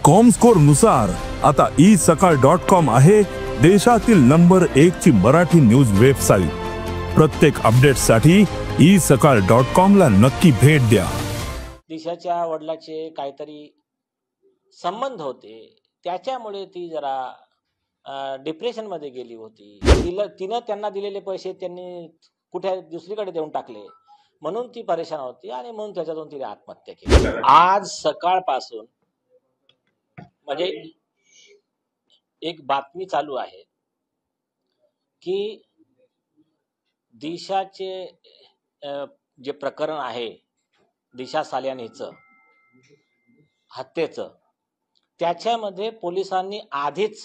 Comscore नुसार आता isakal.com आहे देशातील नंबर 1 ची मराठी न्यूज वेबसाईट। प्रत्येक अपडेटसाठी isakal.com ला नक्की भेट द्या। दिशाच्या वडिलाचे काहीतरी संबंध होते, त्याच्यामुळे ती जरा डिप्रेशन मध्ये गेली होती। तिनं त्यांना दिलेले पैसे त्यांनी कुठे दुसरीकडे देऊन टाकले, म्हणून ती परेशान होती आणि म्हणून त्याच्यातून तिने आत्महत्या केली। आज सकाळपासून म्हणजे एक बातमी चालू आहे की दिशाचे जे प्रकरण आहे, दिशा साल्यानीचं हत्येचं, त्याच्यामध्ये पोलिसांनी आधीच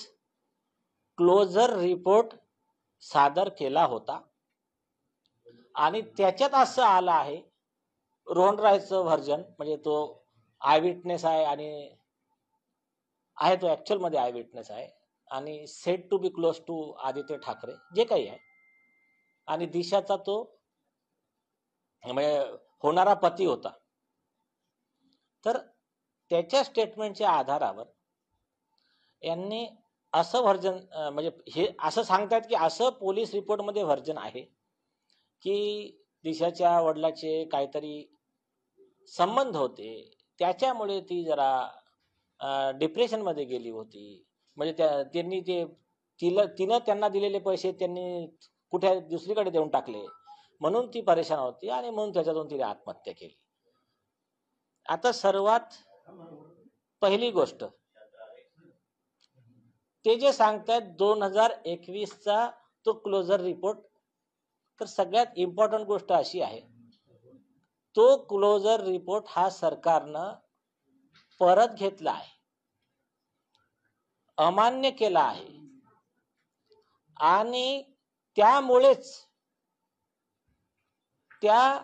क्लोजर रिपोर्ट सादर केला होता आणि त्याच्यात असं आलं आहे, रोहन रायचं व्हर्जन म्हणजे तो आय विटनेस आहे आणि तो ऍक्च्युअल मध्ये आय विटनेस आहे आणि said to be close to Aaditya Thackeray जे काही आहे, आणि दिशाचा तो म्हणजे होणारा पती होता। तर त्याच्या स्टेटमेंटच्या आधारावर यांनी असं व्हर्जन म्हणजे हे असं सांगतात की असं पोलीस रिपोर्ट मध्ये व्हर्जन आहे की दिशाच्या वडिलाचे काहीतरी संबंध होते, त्याच्यामुळे ती जरा डिप्रेशन मध्ये गेली होती। म्हणजे तिनं त्यांना दिलेले पैसे त्यांनी कुठे दुसरीकडे देऊन टाकले, म्हणून ती परेशान होती आणि म्हणून त्याच्यातून तिने आत्महत्या केली। आता सर्वात पहिली गोष्ट ते जे सांगतात 2021 चा तो क्लोजर रिपोर्ट, तर सगळ्यात इम्पॉर्टंट गोष्ट अशी आहे, तो क्लोजर रिपोर्ट हा सरकारनं परत घेतला आहे, अमान्य केला आहे आणि त्यामुळेच त्या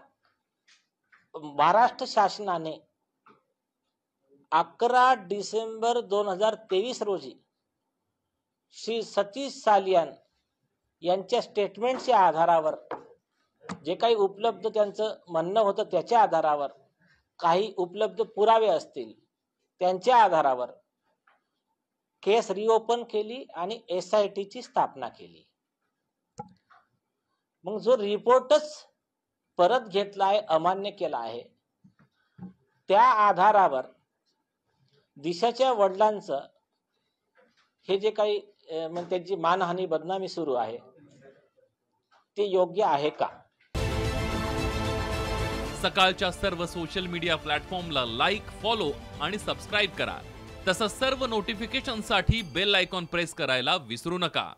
महाराष्ट्र शासनाने 11 डिसेंबर 2023 रोजी श्री सतीश सालियान यांच्या स्टेटमेंटच्या आधारावर जे काही उपलब्ध त्यांचं म्हणणं होतं त्याच्या आधारावर, काही उपलब्ध पुरावे असतील त्यांच्या आधारावर केस रिओपन केली आणि SIT ची स्थापना केली। मग जो रिपोर्टच परत घेतला आहे, अमान्य केला आहे, त्या आधारावर दिशाच्या वडिलांचं हे जे काही त्यांची मानहानी बदनामी सुरू आहे ते योग्य आहे का? सकाळच्या सर्व सोशल मीडिया प्लॅटफॉर्मला लाईक, फॉलो आणि सबस्क्राईब करा। तसंच सर्व नोटिफिकेशनसाठी बेल आयकॉन प्रेस करायला विसरू नका।